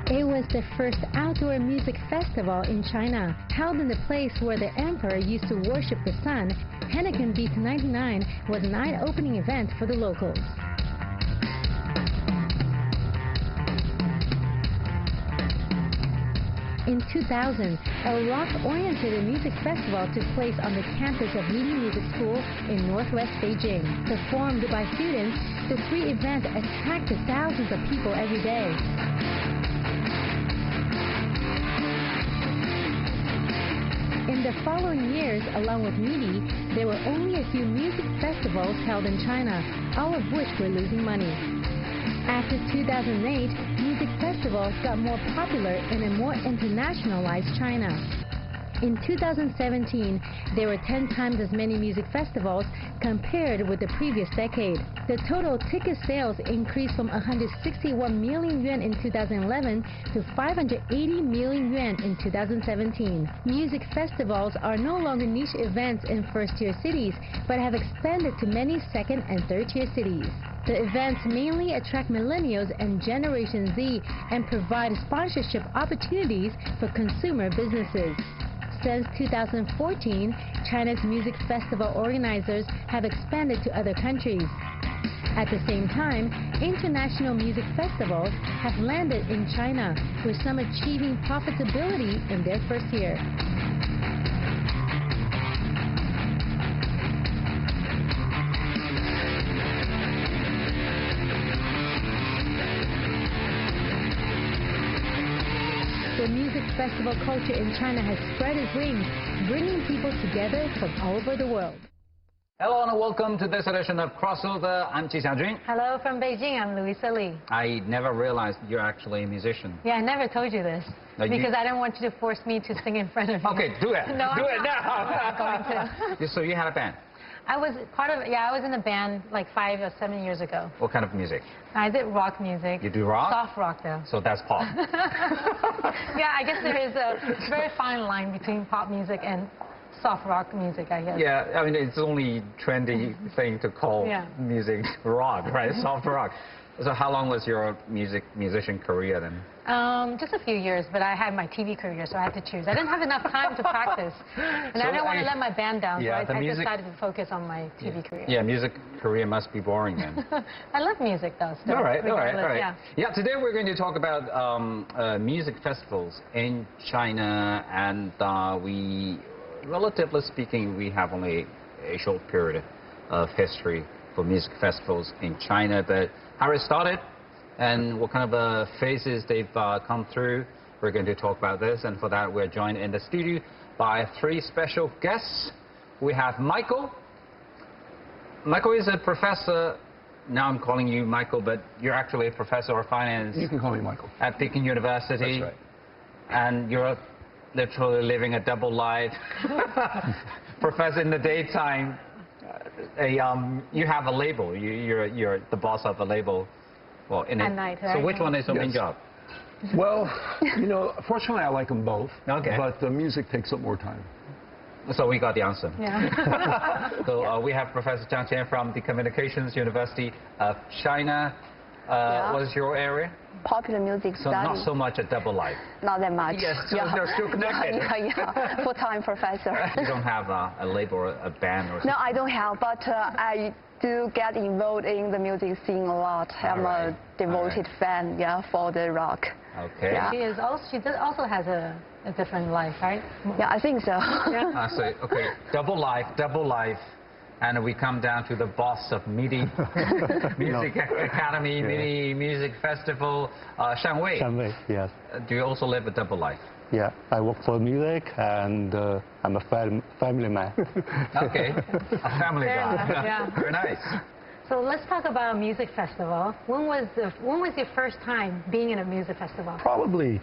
It was the first outdoor music festival in China, held in the place where the emperor used to worship the sun. Henneken Beat 99 was an eye-opening event for the locals. In 2000, a rock-oriented music festival took place on the campus of Midi Music School in northwest Beijing. Performed by students, the free event attracted thousands of people every day. In the following years, along with Midi, there were only a few music festivals held in China, all of which were losing money. After 2008, music festivals got more popular in a more internationalized China. In 2017, there were 10 times as many music festivals compared with the previous decade. The total ticket sales increased from 161 million yuan in 2011 to 580 million yuan in 2017. Music festivals are no longer niche events in first-tier cities, but have expanded to many second- and third-tier cities. The events mainly attract millennials and Generation Z and provide sponsorship opportunities for consumer businesses. Since 2014, China's music festival organizers have expanded to other countries. At the same time, international music festivals have landed in China, with some achieving profitability in their first year. The music festival culture in China has spread its wings, bringing people together from all over the world. Hello and welcome to this edition of Crossover. I'm Ji Xiaojun. Hello from Beijing, I'm Louisa Lee. I never realized you're actually a musician. Yeah, I never told you this, because I don't want you to force me to sing in front of you. Okay, do it. No, do it now. I'm not going to. So you had a band? I was I was in a band like 5 or 7 years ago. What kind of music? I did rock music. You do rock? Soft rock, though. So that's pop. Yeah, I guess there is a very fine line between pop music and soft rock music, I guess. Yeah, I mean, it's only trendy thing to call music rock, right? Soft rock. So how long was your musician career then? Just a few years, but I had my TV career, so I had to choose. I didn't have enough time to practice, and so I didn't want to let my band down, so I decided to focus on my TV career. Yeah, music career must be boring then. I love music though, still. All right. Yeah. Yeah, today we're going to talk about music festivals in China, and we, relatively speaking, we have only a short period of history for music festivals in China, but how it started and what kind of phases they've come through. We're going to talk about this, and for that we're joined in the studio by 3 special guests. We have Michael. Michael is a professor. Now I'm calling you Michael, but you're actually a professor of finance. You can call me Michael. At Peking University. That's right. And you're literally living a double life. Professor in the daytime. You have a label. You're the boss of a label. Well, in at night, right? So which one is your main job? Well, you know, fortunately I like them both. Okay. But the music takes up more time. So we got the answer. Yeah. So we have Professor Zhang Qian from the Communications University of China. What is your area? Popular music So study. not so much a double life. Not that much. Yes, so they're still connected. Yeah. Full-time professor. You don't have a label or a band or something? No, I don't have, but I do get involved in the music scene a lot. I'm a devoted fan, for the rock. Okay. Yeah. She also has a different life, right? Yeah, I think so. Yeah. I see. Okay, double life. And we come down to the boss of MIDI Music Academy, MIDI Music Festival, Shan Wei. Shan Wei, yes. Do you also live a double life? Yeah, I work for music, and I'm a family man. Okay, a family guy. Yeah. Very nice. So let's talk about a music festival. When was your first time being in a music festival? Probably.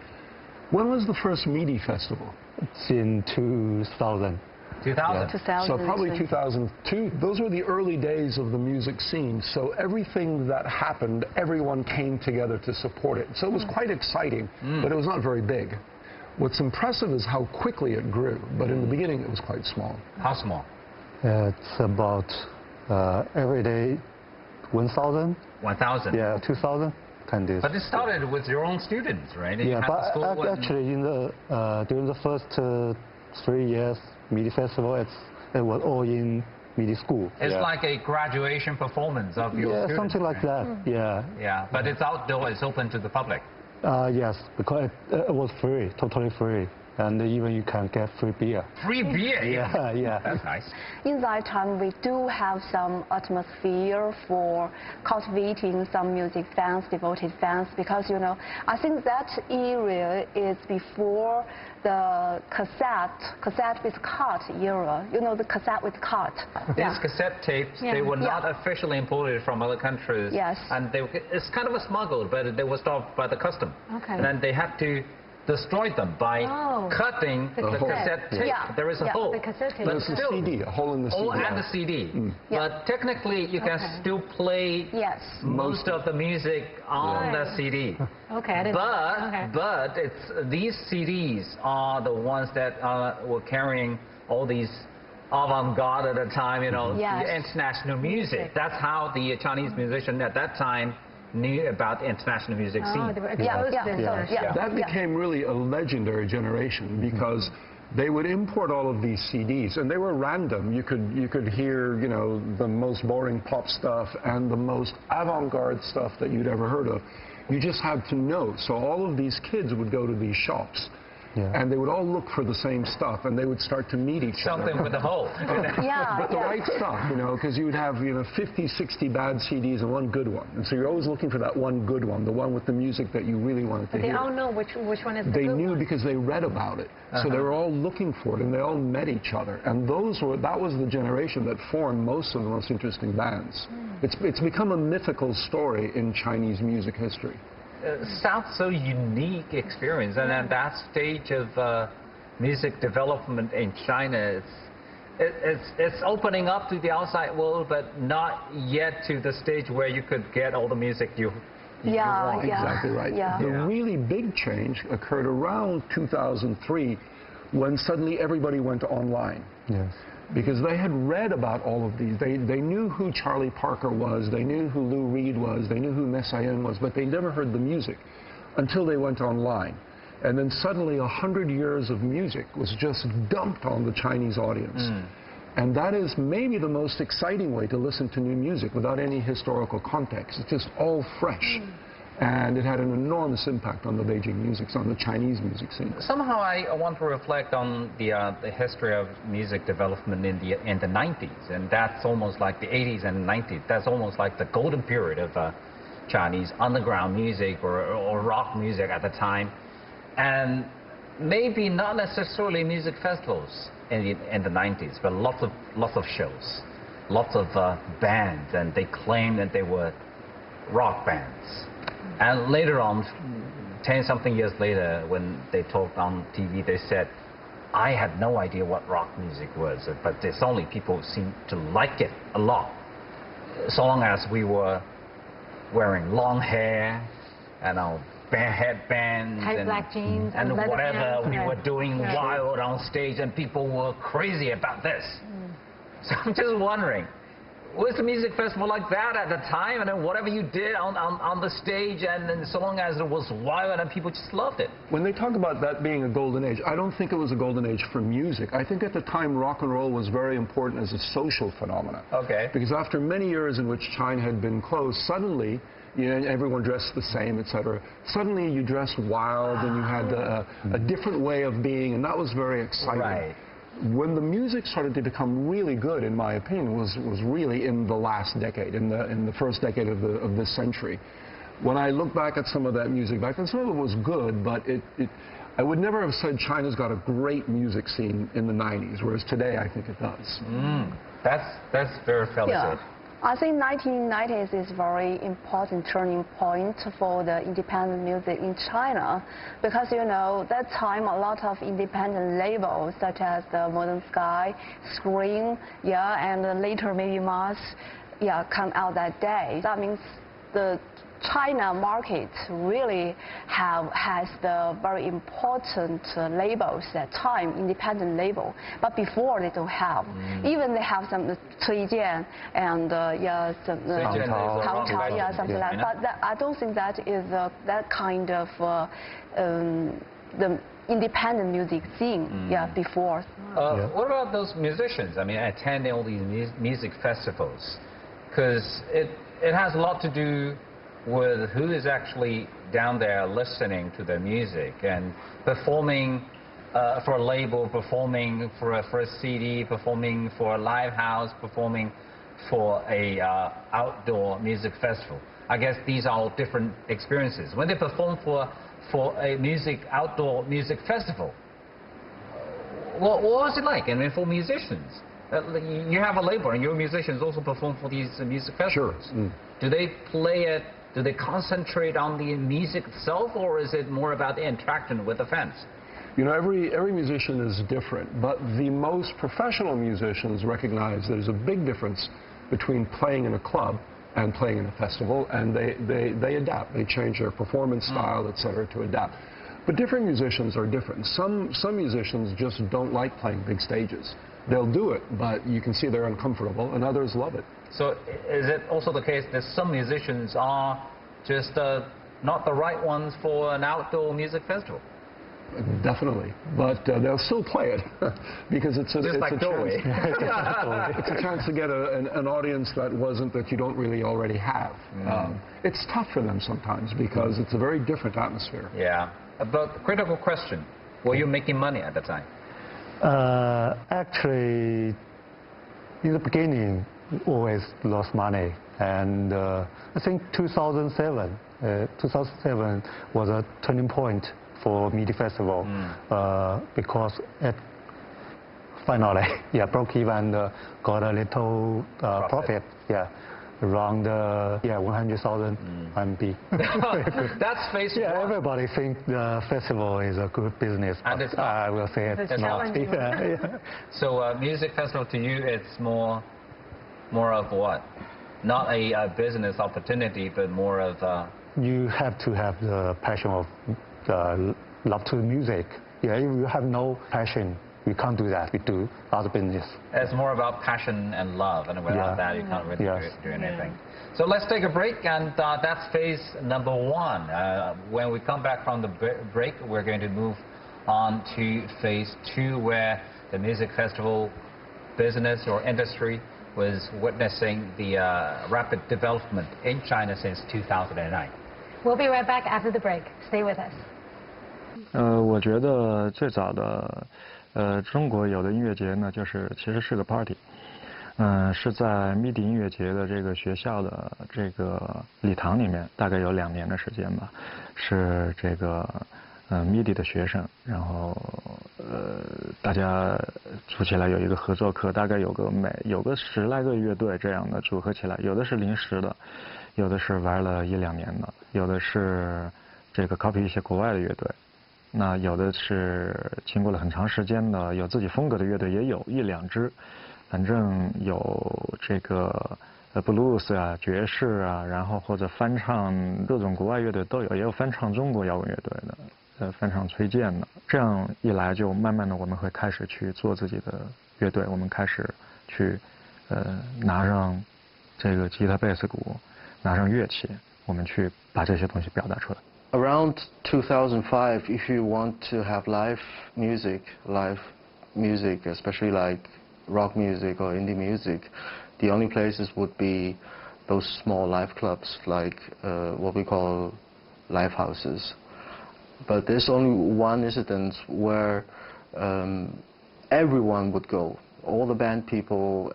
When was the first MIDI festival? It's in 2000. 2000. 2000. So probably 2002. Those were the early days of the music scene. So everything that happened, everyone came together to support it. So it was quite exciting, but it was not very big. What's impressive is how quickly it grew, but in the beginning it was quite small. How small? It's about every day 1,000. 1,000? Yeah, 2,000. kind of. But it started with your own students, right? You Yeah, had the school but actually, during the first 3 years MIDI festival, it was all in MIDI school. It's like a graduation performance of your students. Yeah, something like that. Yeah. Yeah, but it's outdoor. It's open to the public. Yes, because it was free, totally free. And even you can get free beer. Free beer? Yeah, yeah. That's nice. In that time, we do have some atmosphere for cultivating some music fans, devoted fans, because, I think that era is before the cassette with cart era. The cassette with cart. These cassette tapes, they were not officially imported from other countries. Yes. And it's kind of a smuggled, but they were stopped by the custom. Okay. And then they had to destroy them by cutting the cassette tape. Yeah. There is a hole. The cassette tape. There's a CD, a hole in the CD. Oh, and the CD. But technically, you can still play most of the music on the CD. Okay. But these CDs are the ones that were carrying all these avant-garde at the time, the international music. That's how the Chinese musician at that time knew about the international music scene. They were exposed to international. That became really a legendary generation because they would import all of these CDs, and they were random. You could hear, the most boring pop stuff and the most avant-garde stuff that you'd ever heard of. You just had to know. So all of these kids would go to these shops. Yeah. And they would all look for the same stuff, and they would start to meet each other. Something with a hole. But the right stuff, because you would have, 50, 60 bad CDs and one good one. And so you're always looking for that one good one, the one with the music that you really wanted to hear. They all know which one is the They good knew one. because they read about it. So they were all looking for it, and they all met each other. And that was the generation that formed most of the most interesting bands. It's become a mythical story in Chinese music history. Sounds so unique experience, and at that stage of music development in China, it's opening up to the outside world, but not yet to the stage where you could get all the music you want. Exactly right. Yeah. The really big change occurred around 2003 when suddenly everybody went online. Yes. Because they had read about all of these. They knew who Charlie Parker was, they knew who Lou Reed was, they knew who Messiaen was, but they never heard the music until they went online. And then suddenly 100 years of music was just dumped on the Chinese audience. And that is maybe the most exciting way to listen to new music without any historical context. It's just all fresh. And it had an enormous impact on the Beijing music scene, on the Chinese music scene. Somehow I want to reflect on the history of music development in the 90s, and that's almost like the 80s and 90s. That's almost like the golden period of Chinese underground music or rock music at the time, and maybe not necessarily music festivals in the 90s, but lots of shows, lots of bands, and they claimed that they were rock bands. And later on, 10-something years later, when they talked on TV, they said, I had no idea what rock music was, but it's only people who seem to like it a lot. So long as we were wearing long hair and our headbands tight black jeans and leather whatever pants. we were doing wild on stage, and people were crazy about this. So I'm just wondering, was the music festival like that at the time? And then whatever you did on the stage, and then so long as it was wild, and people just loved it. When they talk about that being a golden age, I don't think it was a golden age for music. I think at the time rock and roll was very important as a social phenomenon. Okay. Because after many years in which China had been closed, suddenly, everyone dressed the same, etc. Suddenly you dressed wild, and you had a different way of being, and that was very exciting. Right. When the music started to become really good, in my opinion, was really in the last decade, in the first decade of this century. When I look back at some of that music back then, some of it was good, but I would never have said China's got a great music scene in the 90s, whereas today I think it does. That's very fair to say. I think 1990s is a very important turning point for the independent music in China, because that time a lot of independent labels such as the Modern Sky, Scream, and later maybe Mars, come out that day. That means the China market really has the very important labels at time, independent label. But before they don't have. Even they have some CGTN and yeah, some yeah, something like that. But I don't think that is that kind of the independent music scene before. What about those musicians? I mean, attending all these music festivals, because it has a lot to do with who is actually down there listening to their music and performing for a label, performing for a CD, performing for a live house, performing for a outdoor music festival. I guess these are all different experiences. When they perform for a outdoor music festival, what was it like? I mean, for musicians, you have a label and your musicians also perform for these music festivals. Sure. Do they play it? Do they concentrate on the music itself, or is it more about the interaction with the fans? You know, every musician is different, but the most professional musicians recognize there's a big difference between playing in a club and playing in a festival, and they adapt. They change their performance style, etc., to adapt. But different musicians are different. Some musicians just don't like playing big stages. They'll do it, but you can see they're uncomfortable, and others love it. So is it also the case that some musicians are just not the right ones for an outdoor music festival? Definitely, but they'll still play it because it's a chance to get an audience that you don't really already have. It's tough for them sometimes because it's a very different atmosphere. Yeah, but critical question: were you making money at the time? Actually, in the beginning, always lost money, and I think 2007 was a turning point for MIDI Festival because it finally broke even, got a little profit, around 100,000 RMB. That's phase one. Everybody thinks the festival is a good business, and but I will say it's not. So music festival to you, it's more of what? Not a business opportunity, but more of you have to have the passion of love to music. If you have no passion, we can't do that. We do other business. It's more about passion and love, and without that, you can't really do anything. So let's take a break, and that's phase number one. When we come back from the break, we're going to move on to phase two, where the music festival business or industry was witnessing the rapid development in China since 2009. We'll be right back after the break. Stay with us. 我觉得最早的中国有的音乐节呢，其实是个 party， 是在 MIDI 音乐节的这个学校的这个礼堂里面，大概有2年的时间吧，是这个MIDI 的学生，然后大家组起来有一个合作课，大概有个10来个乐队这样的组合起来，有的是临时的，有的是玩了1、2年的，有的是这个 copy 一些国外的乐队，那有的是经过了很长时间的有自己风格的乐队，也有1、2支，反正有这个blues 啊、爵士啊，然后或者翻唱各种国外乐队都有，也有翻唱中国摇滚乐队的，翻唱崔健的。这样一来，就慢慢的我们会开始去做自己的乐队，我们开始去拿上这个吉他、贝斯、鼓，拿上乐器，我们去把这些东西表达出来。Around 2005, if you want to have live music, especially like rock music or indie music, the only places would be those small live clubs, like what we call live houses. But there's only one incident where everyone would go. All the band people,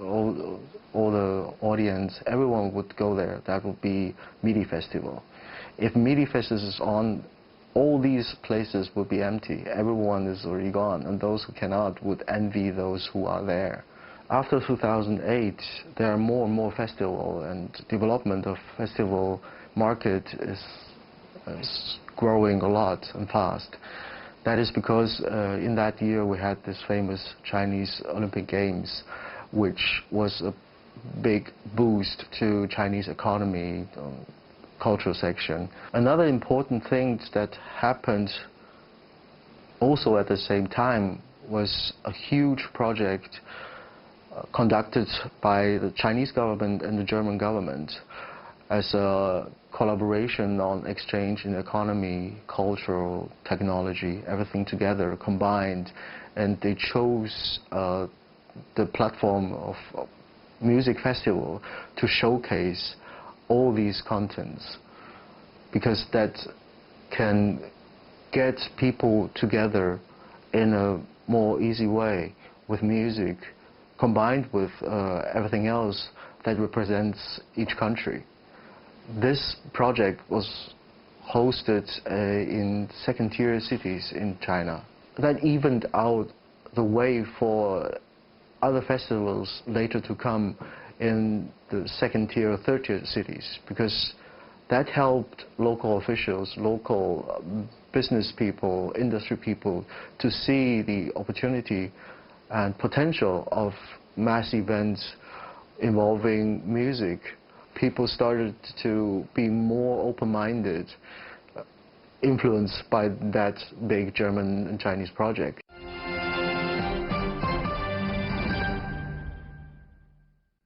all the audience, everyone would go there. That would be MIDI Festival. If MIDI Festival is on, all these places would be empty. Everyone is already gone, and those who cannot would envy those who are there. After 2008, there are more and more festivals, and development of festival market is growing a lot and fast. That is because in that year we had this famous Chinese Olympic Games, which was a big boost to Chinese economy. cultural section. Another important thing that happened also at the same time was a huge project conducted by the Chinese government and the German government as a collaboration on exchange in economy, cultural, technology, everything together combined. And they chose the platform of music festival to showcase all these contents, because that can get people together in a more easy way with music combined with everything else that represents each country. This project was hosted in second-tier cities in China. That evened out the way for other festivals later to come in the second-tier or third-tier cities, because that helped local officials, local business people, industry people to see the opportunity and potential of mass events involving music. People started to be more open-minded, influenced by that big German and Chinese project.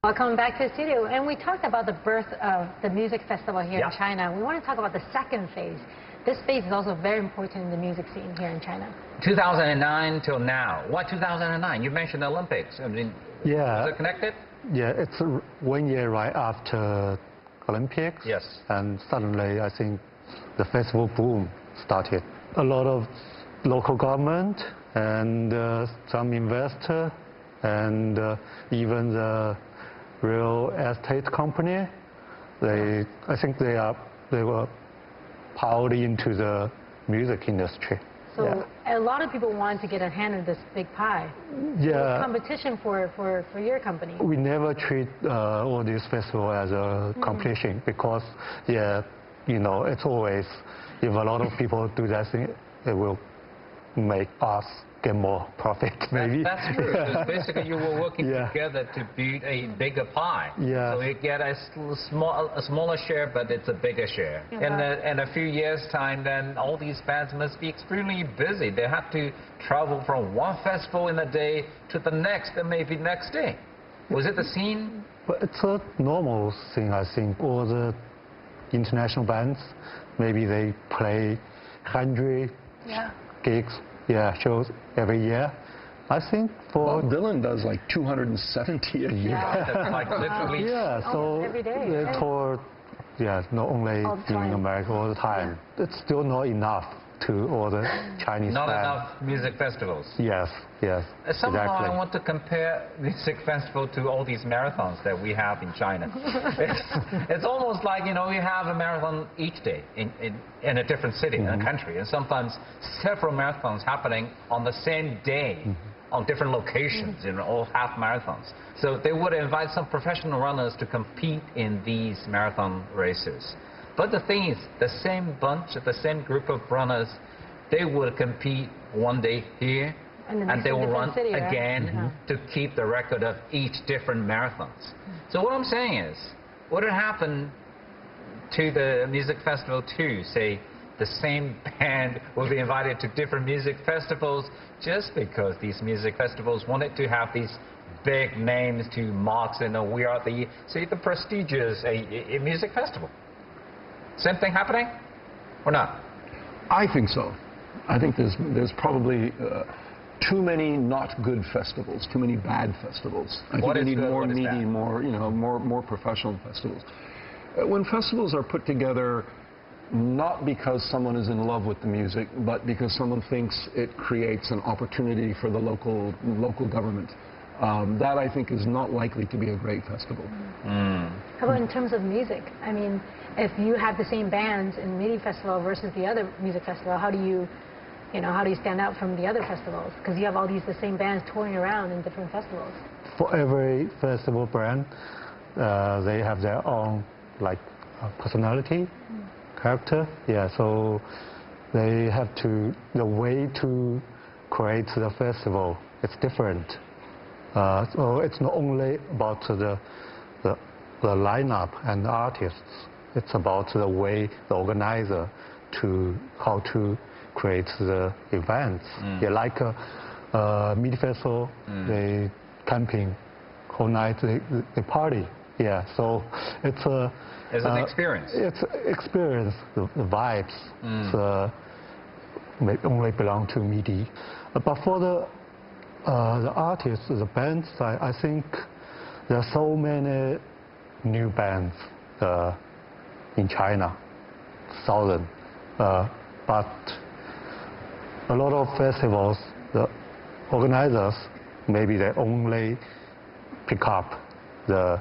Welcome back to the studio. And we talked about the birth of the music festival here in China. We want to talk about the second phase. This phase is also very important in the music scene here in China. 2009 till now. Why 2009? You mentioned the Olympics. I mean, is it connected? Yeah, it's 1 year right after Olympics. Yes. And suddenly, I think the festival boom started. A lot of local government and some investor and even the real estate company. I think they were powered into the music industry. So a lot of people want to get a hand in this big pie. Yeah. Competition for your company. We never treat all this festival as a competition because, you know, it's always, if a lot of people do that thing, it will make us get more profit, maybe. That's true. Because basically, you were working together to build a bigger pie. Yeah. So you get a smaller share, but it's a bigger share. In a few years' time, then all these bands must be extremely busy. They have to travel from one festival in a day to the next, and maybe next day. Was it the scene? But it's a normal thing, I think. All the international bands, maybe they play 100 gigs. Shows every year. I think for Bob Dylan does like 270 a year. That's like literally. So every day. they tour, not only in America all the time. It's still not enough to all the Chinese Not bands. enough music festivals. Yes, Somehow exactly. I want to compare music festival to all these marathons that we have in China. It's almost like, you know, we have a marathon each day in a different city, in a country, and sometimes several marathons happening on the same day on different locations, you know, all half marathons. So they would invite some professional runners to compete in these marathon races. But the thing is, the same bunch, the same group of runners, they will compete one day here, and they will run again to keep the record of each different marathons. So what I'm saying is, what would happen to the music festival too? Say, the same band will be invited to different music festivals just because these music festivals wanted to have these big names to mark, you know, we are the prestigious a music festival. Same thing happening, or not? I think so. I think there's probably too many not good festivals, too many bad festivals. I think we need more meaty, more professional festivals. When festivals are put together not because someone is in love with the music, but because someone thinks it creates an opportunity for the local government, that I think is not likely to be a great festival. How about in terms of music? I mean, if you have the same bands in Midi Festival versus the other music festival, how do you stand out from the other festivals? Because you have all the same bands touring around in different festivals. For every festival brand, they have their own personality, character. So they have to, the way to create the festival, it's different. So it's not only about the lineup and the artists. it's about the way the organizer how to create the events. Yeah, like MIDI festival, they camping whole night, they party. Yeah, so it's an experience. It's experience, the vibes. Only belong to MIDI. But for the artists, the bands, I think there are so many new bands in China, thousands. But a lot of festivals, the organizers, maybe they only pick up the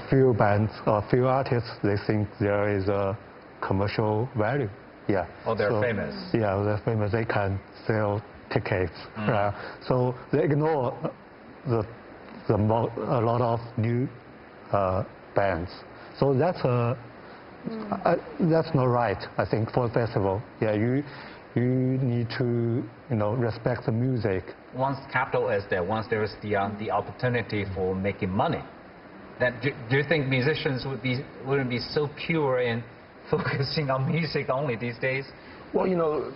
few bands or few artists they think there is a commercial value. Yeah. Oh, they're famous. Yeah, they're famous. They can sell tickets. So they ignore a lot of new bands. So that's not right, I think, for a festival. Yeah, you need to respect the music. Once capital is there, once there is the opportunity for making money, then do you think musicians wouldn't be so pure in focusing on music only these days? Well,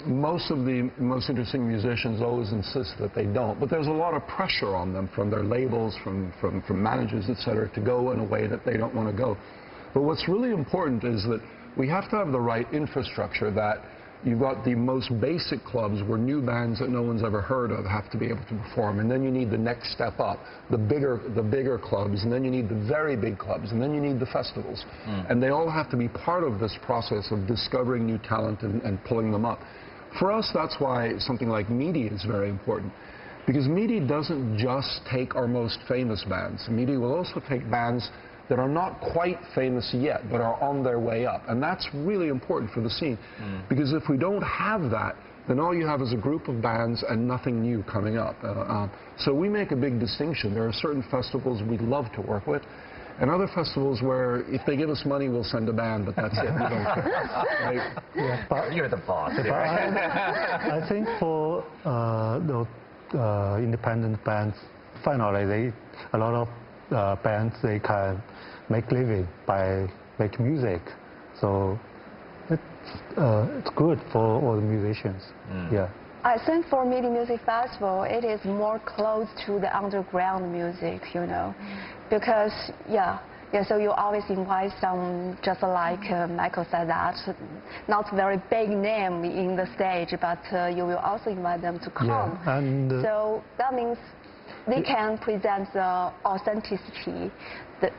most of the most interesting musicians always insist that they don't, but there's a lot of pressure on them from their labels, from managers, etc., to go in a way that they don't want to go. But what's really important is that we have to have the right infrastructure, that you've got the most basic clubs where new bands that no one's ever heard of have to be able to perform, and then you need the next step up, the bigger clubs, and then you need the very big clubs, and then you need the festivals. And they all have to be part of this process of discovering new talent and pulling them up. For us, that's why something like MIDI is very important, because MIDI doesn't just take our most famous bands. MIDI will also take bands that are not quite famous yet, but are on their way up. And that's really important for the scene, because if we don't have that, then all you have is a group of bands and nothing new coming up. So we make a big distinction. There are certain festivals we'd love to work with, and other festivals where if they give us money, we'll send a band, but that's it. We don't care. Right? Yeah, but you're the boss. I think for the independent bands, finally, a lot of bands, they can make living by making music, so it's good for all the musicians. Yeah. I think for MIDI Music Festival, it is more close to the underground music, because so you always invite some, just like Michael said, that not very big name in the stage, but you will also invite them to come. Yeah, and so that means they can present the authenticity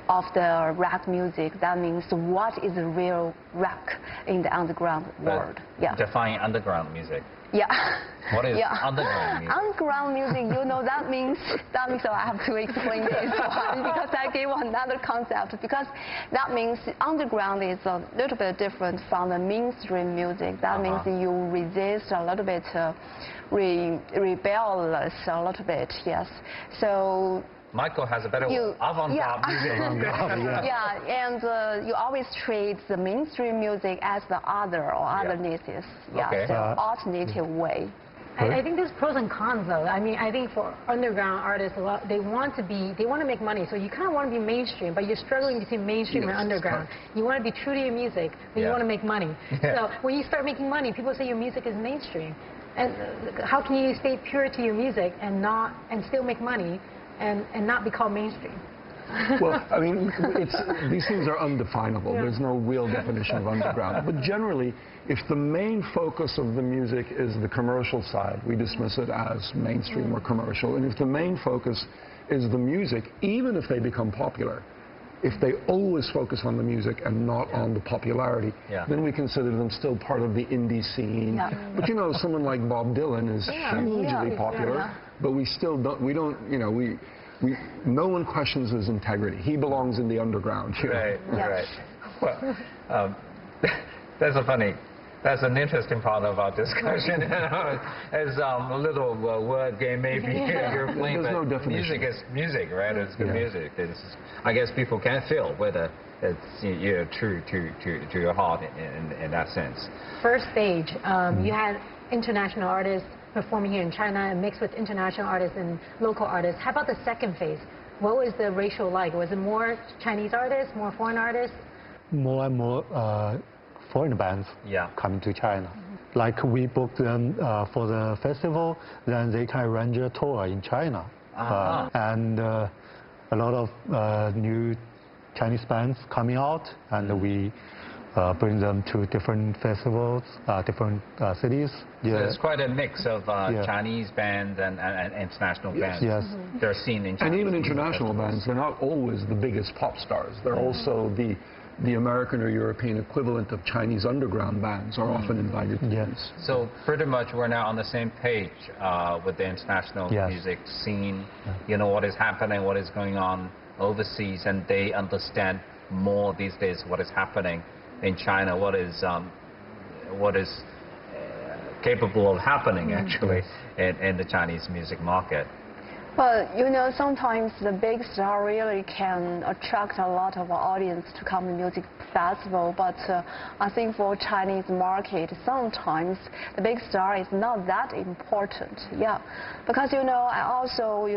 of the rock music. That means what is real rock in the underground world. Yeah. Define underground music. Yeah. What is underground music? Underground music, that means so I have to explain this one, because I gave another concept, because that means underground is a little bit different from the mainstream music. That means you resist a little bit, rebellious a little bit, yes. So Michael has a better avant-garde music. Yeah, and you always treat the mainstream music as the other or othernesses. Yeah, Okay. so alternative way. I think there's pros and cons, though. I mean, I think for underground artists, they want to make money. So you kind of want to be mainstream, but you're struggling between mainstream and underground. You want to be true to your music, but you want to make money. So when you start making money, people say your music is mainstream. And how can you stay pure to your music and still make money and not be called mainstream? Well, I mean, these things are undefinable. There's no real definition of underground. But generally, if the main focus of the music is the commercial side, we dismiss it as mainstream or commercial. And if the main focus is the music, even if they become popular, if they always focus on the music and not on the popularity, then we consider them still part of the indie scene. But someone like Bob Dylan is hugely popular, but we still don't, no one questions his integrity. He belongs in the underground. Right. Well, that's an interesting part of our discussion. It's a little word game maybe you're playing, There's no but definition. music is music, right? It's good music. I guess people can feel whether it's true to your heart in that sense. First stage, you had international artists performing here in China and mixed with international artists and local artists. How about the second phase? What was the ratio like? Was it more Chinese artists, more foreign artists? more and more foreign bands coming to China. Like we booked them for the festival, then they can arrange a tour in China. And a lot of new Chinese bands coming out, and we bring them to different festivals, different cities. So it's quite a mix of Chinese bands and international bands. Yes. They're seen in China. And even international bands, they're not always the biggest pop stars. They're also the American or European equivalent of Chinese underground bands are often invited to these. So pretty much we're now on the same page with the international music scene. You know what is happening, what is going on overseas, and they understand more these days what is happening in China, what is capable of happening actually in the Chinese music market. But you know, sometimes the big star really can attract a lot of audience to come to music festival. But I think for Chinese market, sometimes the big star is not that important. Yeah, because you know, I also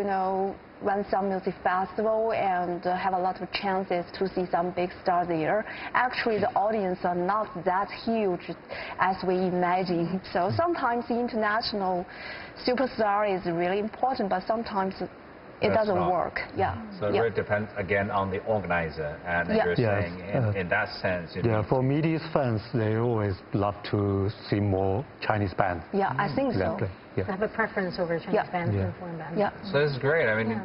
run some music festival and have a lot of chances to see some big stars there. Actually, the audience are not that huge as we imagine. So sometimes the international superstar is really important, but sometimes it doesn't work. Yeah. So it really depends again on the organizer, and you're saying in that sense. For MIDI's fans, they always love to see more Chinese bands. Yeah, I think so. I have a preference over Chinese bands than foreign bands. Yeah. So this is great. I mean,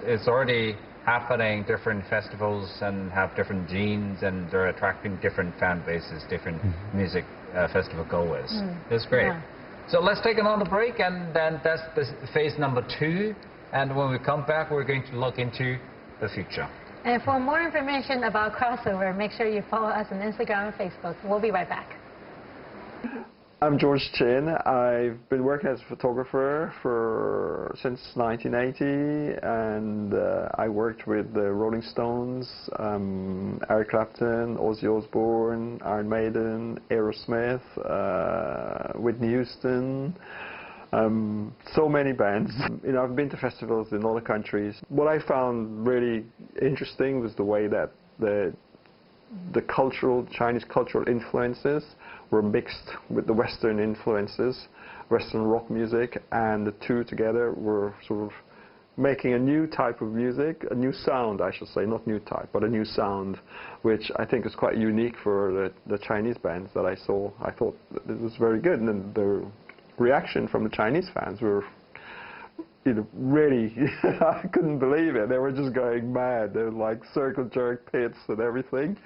it's already happening. Different festivals and have different genes, and they're attracting different fan bases, different music festival goers. It's great. Yeah. So let's take another break, and then that's the phase number 2. And when we come back, we're going to look into the future. And for more information about Crossover, make sure you follow us on Instagram and Facebook. We'll be right back. I'm George Chin. I've been working as a photographer since 1980, and I worked with the Rolling Stones, Eric Clapton, Ozzy Osbourne, Iron Maiden, Aerosmith, Whitney Houston. So many bands. I've been to festivals in other countries. What I found really interesting was the way that the Chinese cultural influences were mixed with the Western influences, Western rock music, and the two together were sort of making a new type of music, a new sound, I should say, not new type, but a new sound, which I think is quite unique for the Chinese bands that I saw. I thought it was very good, and the reaction from the Chinese fans were, really, I couldn't believe it. They were just going mad. They were like circle jerk pits and everything.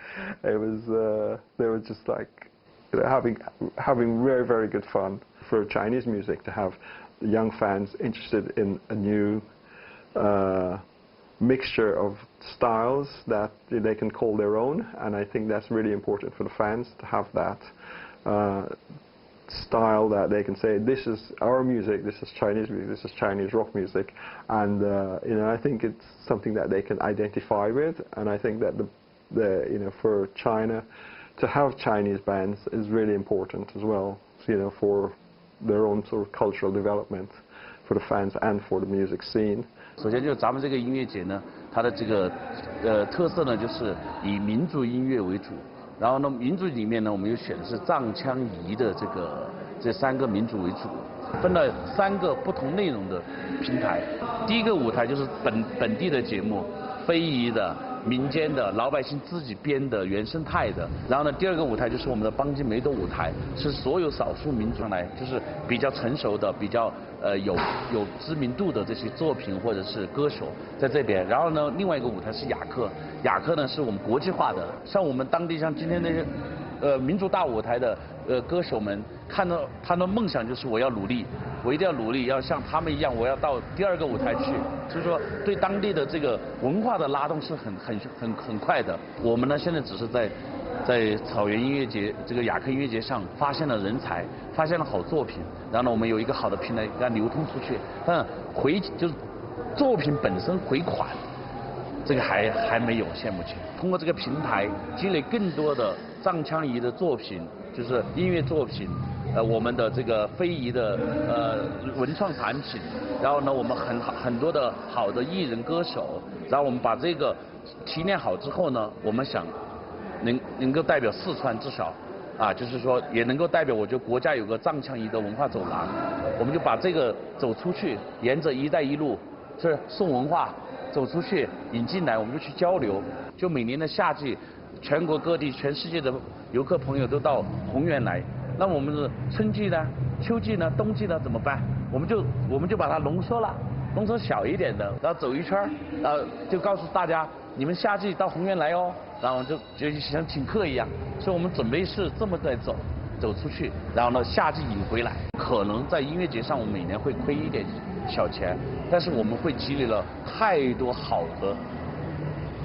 It was, they were just like having very, very good fun for Chinese music to have young fans interested in a new mixture of styles that they can call their own, and I think that's really important for the fans to have that style that they can say, this is our music, this is Chinese music, this is Chinese rock music, and I think it's something that they can identify with, and I think that for China to have Chinese bands is really important as well, for their own sort of cultural development for the fans and for the music scene. 首先就是咱们这个音乐节呢，它的这个特色呢，就是以民族音乐为主。然后呢，民族里面呢，我们又选的是藏羌彝的这3个民族为主，分了3个不同内容的平台。第一个舞台就是本地的节目，非遗的、民间的、老百姓自己编的原生态的。然后呢，第二个舞台就是我们的邦金梅多舞台，是所有少数民族来，就是比较成熟的、比较有知名度的这些作品或者是歌手在这边。然后呢，另外一个舞台是雅克，雅克呢是我们国际化的，像我们当地像今天那些民族大舞台的歌手们，看到他的梦想就是我要努力，我一定要努力，要像他们一样，我要到第2个舞台去。所以说，对当地的这个文化的拉动是很快的。我们呢现在只是在草原音乐节这个雅克音乐节上发现了人才，发现了好作品，然后呢我们有一个好的平台给它流通出去，但就是作品本身回款，这个还没有现目前。通过这个平台积累更多的藏羌彝的作品，就是音乐作品，我们的这个非遗的文创产品，然后呢我们很多的好的艺人歌手，然后我们把这个提炼好之后呢，我们想能够代表四川至少。就是说也能够代表，我觉得国家有个藏羌彝的文化走廊，我们就把这个走出去，沿着“一带一路”是送文化走出去引进来，我们就去交流。就每年的夏季，全国各地、全世界的游客朋友都到宏源来。那我们的春季呢、秋季呢、冬季呢怎么办？我们就把它浓缩了，浓缩小一点的，然后走一圈，然后就告诉大家，你们夏季到宏源来哦。然后就像请客一样，所以我们准备是这么在走出去，然后呢夏季引回来。可能在音乐节上我们每年会亏一点小钱，但是我们会积累了太多好的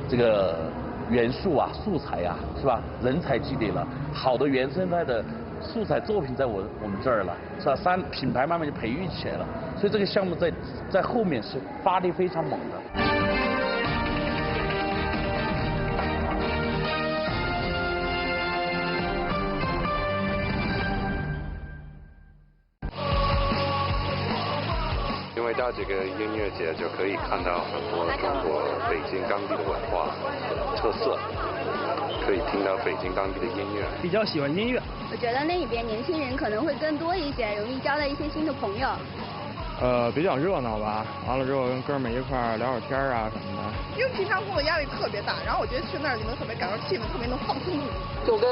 这个元素啊、素材啊，是吧？人才积累了好的原生态的素材作品在我们这儿了，是吧？品牌慢慢就培育起来了，所以这个项目在后面是发力非常猛的。因为到这个音乐节就可以看到很多中国北京当地的文化特色，可以听到北京当地的音乐。比较喜欢音乐。我觉得那里边年轻人可能会更多一些，容易交到一些新的朋友。比较热闹吧，完了之后跟哥们一块儿聊会儿天啊什么的。因为平常工作压力特别大，然后我觉得去那儿就能特别感受气氛，特别能放松。就跟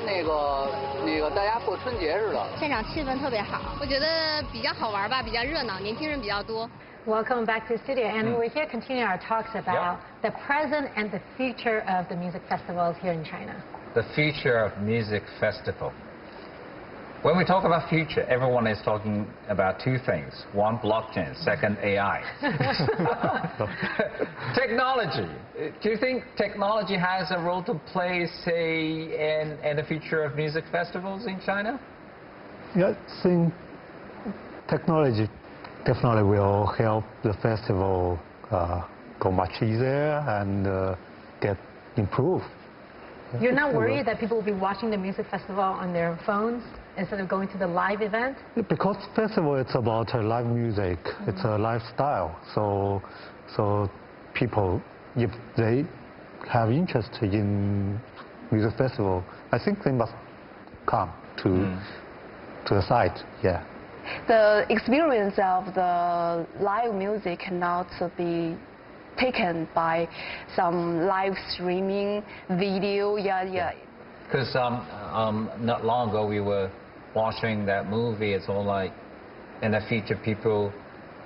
那个大家过春节似的，现场气氛特别好，我觉得比较好玩吧，比较热闹，年轻人比较多。Welcome back to the studio, and we're here continuing our talks about the present and the future of the music festivals here in China. The future of music festival. When we talk about future, everyone is talking about two things. One, blockchain. Second, AI. Technology. Do you think technology has a role to play, say, in the future of music festivals in China? Yeah, I think technology definitely will help the festival go much easier and get improved. You're not worried that people will be watching the music festival on their phones instead of going to the live event? Because festival, it's about live music. It's a lifestyle. So people, if they have interest in music festival, I think they must come to the site. Yeah. The experience of the live music cannot be taken by some live streaming video. Yeah. Because not long ago we were watching that movie. It's all like in the future people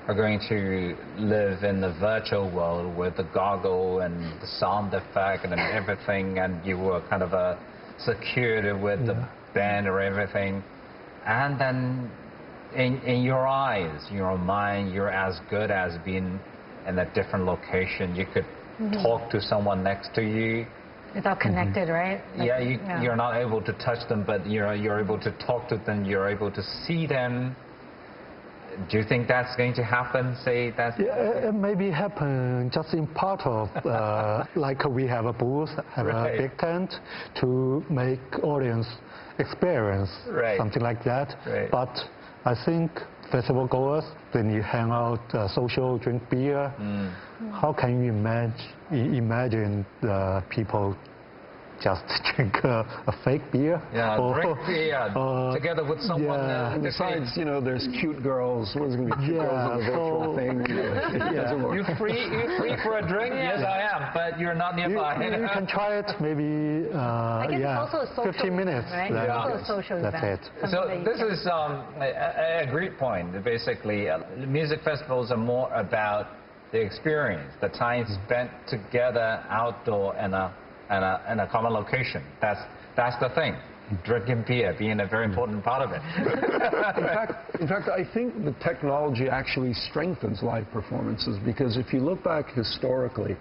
are going to live in the virtual world with the goggle and the sound effect and everything, and you were kind of secured with the band or everything. And then in your eyes, your mind, you're as good as being in a different location. You could talk to someone next to you. It's all connected, right? Like, you're not able to touch them, but you're able to talk to them. You're able to see them. Do you think that's going to happen? Say that. Yeah, it maybe happen just in part of like we have a booth, have a big tent to make audience experience something like that. But I think festival goers, when you hang out, social, drink beer, how can you imagine the people just drink a fake beer? Yeah, drink beer together with someone. And besides, you know, there's cute girls. There's going to be cute girls in the virtual thing. You free for a drink? Yes, I am, but you're not nearby. You can try it maybe, I guess it's also a social 15 minutes. Right? It's also a social event. That's it. So this is a great point. Basically, music festivals are more about the experience, the time spent together outdoor in a common location. That's the thing. Drinking beer being a very important part of it. in fact, I think the technology actually strengthens live performances, because if you look back historically,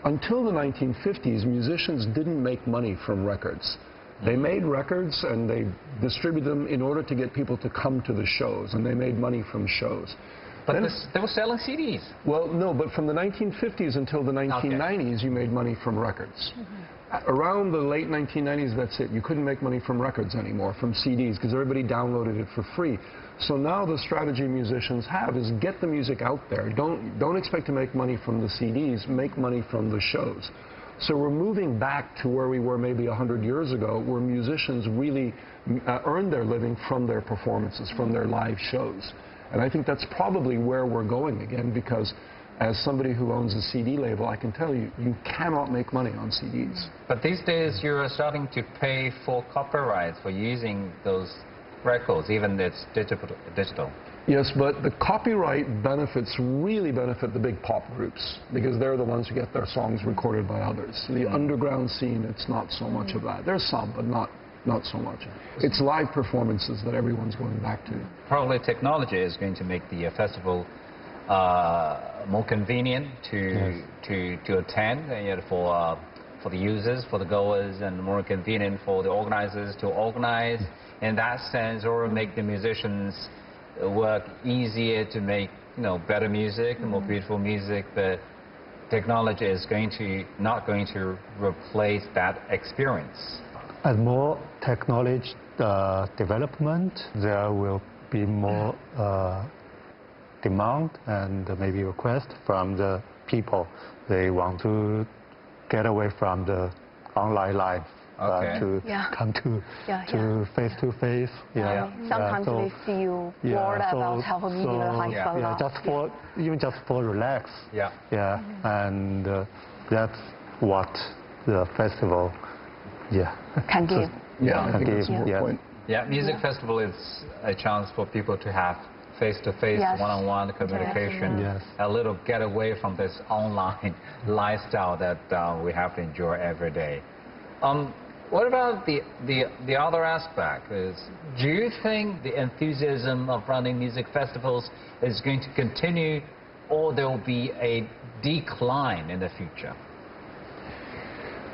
until the 1950s, musicians didn't make money from records. They made records and they distributed them in order to get people to come to the shows, and they made money from shows. But they were selling CDs. Well, no, but from the 1950s until the 1990s, you made money from records. Around the late 1990s, that's it. You couldn't make money from records anymore, from CDs, because everybody downloaded it for free. So now the strategy musicians have is get the music out there. Don't expect to make money from the CDs. Make money from the shows. So we're moving back to where we were maybe 100 years ago, where musicians really earn their living from their performances, from their live shows. And I think that's probably where we're going again, because as somebody who owns a CD label, I can tell you, you cannot make money on CDs. But these days, you're starting to pay for copyrights for using those records, even if it's digital. Yes, but the copyright benefits really benefit the big pop groups, because they're the ones who get their songs recorded by others. The underground scene, it's not so much of that. There's some, but not so much. It's live performances that everyone's going back to. Probably technology is going to make the festival more convenient to attend, for the users, for the goers, and more convenient for the organizers to organize in that sense, or make the musicians work easier to make better music, more beautiful music. But technology is not going to replace that experience. As more technology development, there will be more demand and maybe request from the people. They want to get away from the online life. To come to face-to-face. Sometimes we feel bored about how a media like so long. Even just for relax. And that's what the festival can give. Can give. Music festival is a chance for people to have face-to-face, one-on-one communication, a little get away from this online lifestyle that we have to enjoy every day. What about the other aspect? Do you think the enthusiasm of running music festivals is going to continue, or there will be a decline in the future?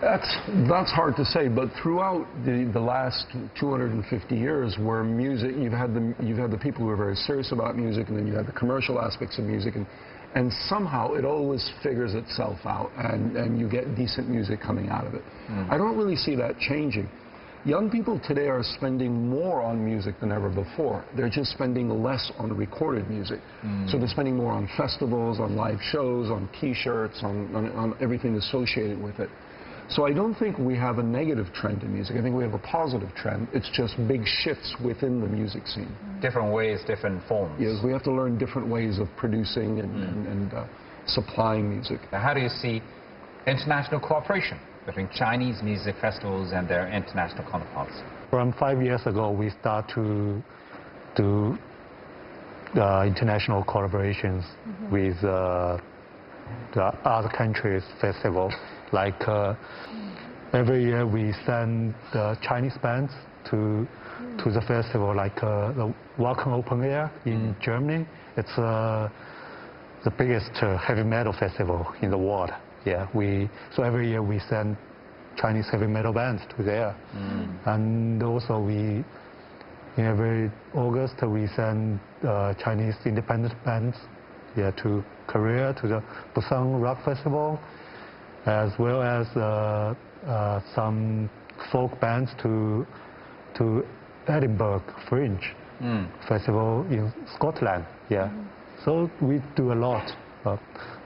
That's hard to say, but throughout the last 250 years, where music, you've had the people who are very serious about music, and then you have the commercial aspects of music, and somehow it always figures itself out, and you get decent music coming out of it. I don't really see that changing. Young people today are spending more on music than ever before. They're just spending less on recorded music. So they're spending more on festivals, on live shows, on T-shirts, on everything associated with it. So I don't think we have a negative trend in music. I think we have a positive trend. It's just big shifts within the music scene. Different ways, different forms. Yes, we have to learn different ways of producing and supplying music. How do you see international cooperation between Chinese music festivals and their international counterparts? From 5 years ago, we start to do international collaborations with the other countries' festivals. Like every year we send the Chinese bands to the festival, like the Welcome Open Air in Germany. It's the biggest heavy metal festival in the world. So every year we send Chinese heavy metal bands to there. And also in every August we send Chinese independent bands to Korea, to the Busan Rock Festival, as well as some folk bands to Edinburgh Fringe Festival in Scotland. So we do a lot of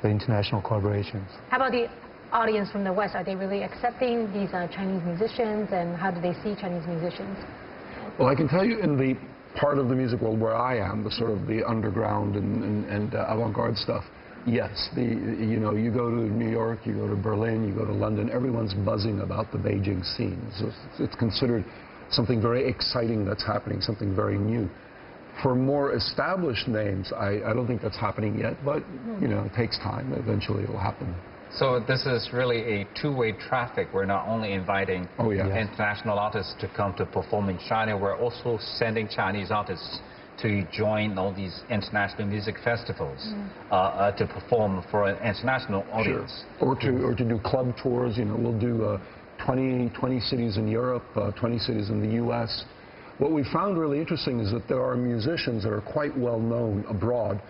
the international collaborations. How about the audience from the West? Are they really accepting these Chinese musicians, and how do they see Chinese musicians? Well, I can tell you, in the part of the music world where I am, the sort of the underground and avant-garde stuff, yes, you go to New York, you go to Berlin, you go to London, everyone's buzzing about the Beijing scene. So it's considered something very exciting that's happening, something very new. For more established names, I don't think that's happening yet, but it takes time. Eventually it'll happen. So this is really a two-way traffic. We're not only inviting international artists to come to perform in China, we're also sending Chinese artists to join all these international music festivals to perform for an international audience. Or to do club tours. We'll do 20 cities in Europe, 20 cities in the U.S. What we found really interesting is that there are musicians that are quite well known abroad.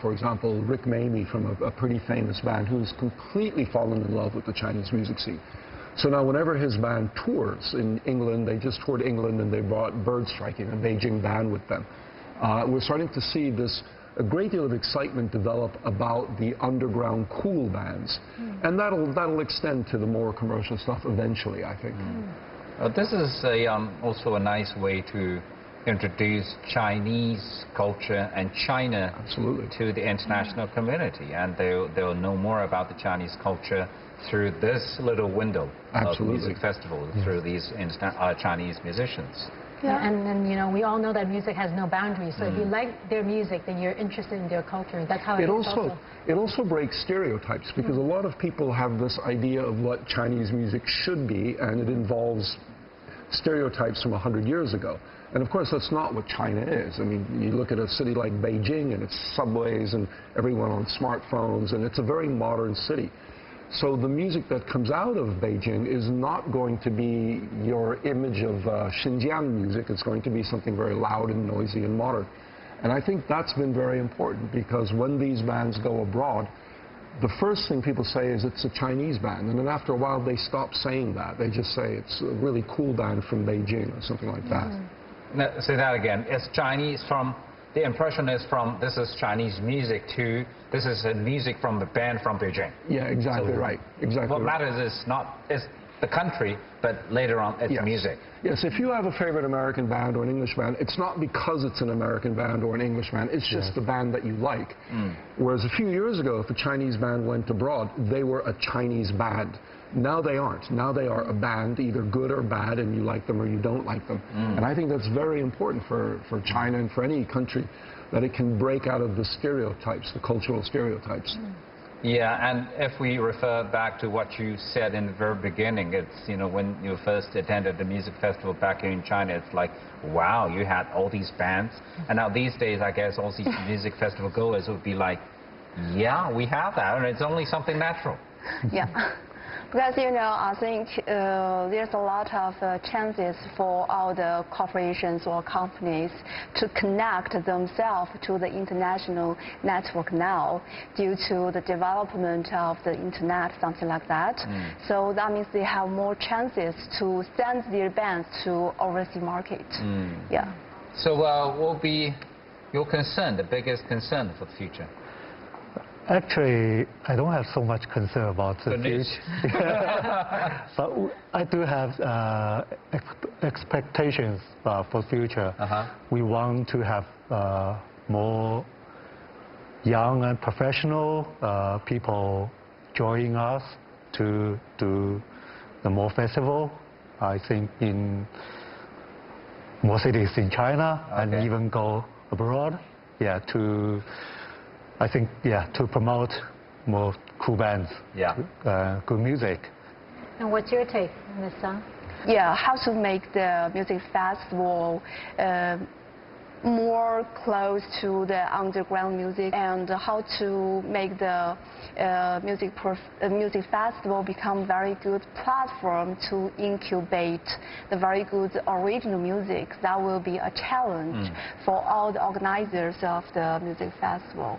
For example, Rick Mamie from a pretty famous band who's completely fallen in love with the Chinese music scene. So now whenever his band tours in England, they just toured England and they brought Bird Striking, a Beijing band, with them. We're starting to see this a great deal of excitement develop about the underground cool bands. And that'll extend to the more commercial stuff eventually, I think. This is also a nice way to introduce Chinese culture and China to the international community, and they'll know more about the Chinese culture through this little window of music festival, through these Chinese musicians. Yeah. And you know, we all know that music has no boundaries. So if you like their music, then you're interested in their culture. That's how it is. It also breaks stereotypes, because a lot of people have this idea of what Chinese music should be, and it involves stereotypes from 100 years ago. And of course, that's not what China is. I mean, you look at a city like Beijing and its subways and everyone on smartphones, and it's a very modern city. So the music that comes out of Beijing is not going to be your image of Xinjiang music. It's going to be something very loud and noisy and modern. And I think that's been very important, because when these bands go abroad, the first thing people say is it's a Chinese band. And then after a while, they stop saying that. They just say it's a really cool band from Beijing or something like that. Now, say that again. It's Chinese from, the impression is from this is Chinese music to this is music from the band from Beijing. Yeah, exactly right. Exactly. What matters is not the country, but later on it's music. Yes, if you have a favorite American band or an English band, it's not because it's an American band or an English band, it's just the band that you like. Whereas a few years ago, if a Chinese band went abroad, they were a Chinese band. Now they aren't. Now they are a band, either good or bad, and you like them or you don't like them. And I think that's very important for China and for any country, that it can break out of the stereotypes, the cultural stereotypes. Yeah, and if we refer back to what you said in the very beginning, it's, you know, when you first attended the music festival back here in China, it's like, wow, you had all these bands. And now these days, I guess all these music festival goers would be like, yeah, we have that, and it's only something natural. Yeah. Because, you know, I think there's a lot of chances for all the corporations or companies to connect themselves to the international network now due to the development of the internet, something like that. So that means they have more chances to send their bands to overseas market. Yeah. So what will be your concern, the biggest concern for the future? Actually, I don't have so much concern about the future. But I do have expectations for future. We want to have more young and professional people joining us to do the more festival. I think in more cities in China, and even go abroad. Yeah, I think, to promote more cool bands, good music. And what's your take, Ms. Zhang? Yeah, how to make the music festival more close to the underground music, and how to make the music festival become very good platform to incubate the very good original music. That will be a challenge for all the organizers of the music festival.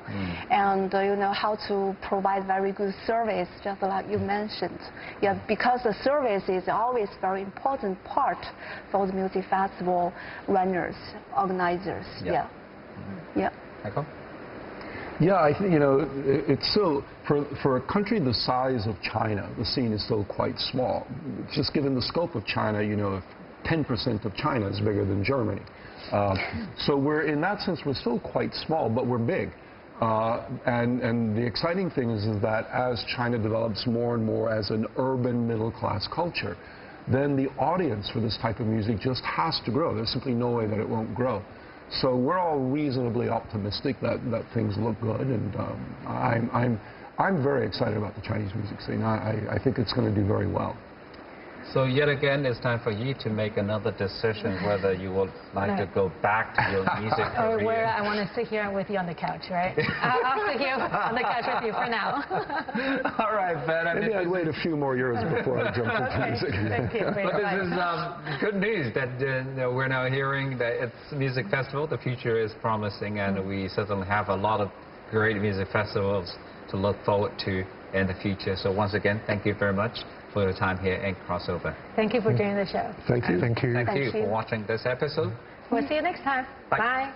And you know, how to provide very good service, just like you mentioned. Yeah, because the service is always very important part for the music festival runners, organizers. Yeah. Michael? Yeah, I think, you know, it's still, for a country the size of China, the scene is still quite small. Just given the scope of China, you know, 10% of China is bigger than Germany. So in that sense, we're still quite small, but we're big. And the exciting thing is that as China develops more and more as an urban middle-class culture, then the audience for this type of music just has to grow. There's simply no way that it won't grow. So we're all reasonably optimistic that things look good, and I'm very excited about the Chinese music scene. I think it's going to do very well. So yet again, it's time for you to make another decision whether you would like to go back to your music career. Or where I want to sit here with you on the couch, right? I'll sit here on the couch with you for now. All right, Ben. Maybe I'd wait a few more years before I jump into music. Thank you. But this is good news that we're now hearing that it's a music festival. The future is promising, and we certainly have a lot of great music festivals to look forward to in the future. So once again, thank you very much for your time here in Crossover. Thank you for doing the show. Thank you. Thank you for watching this episode. We'll see you next time. Bye.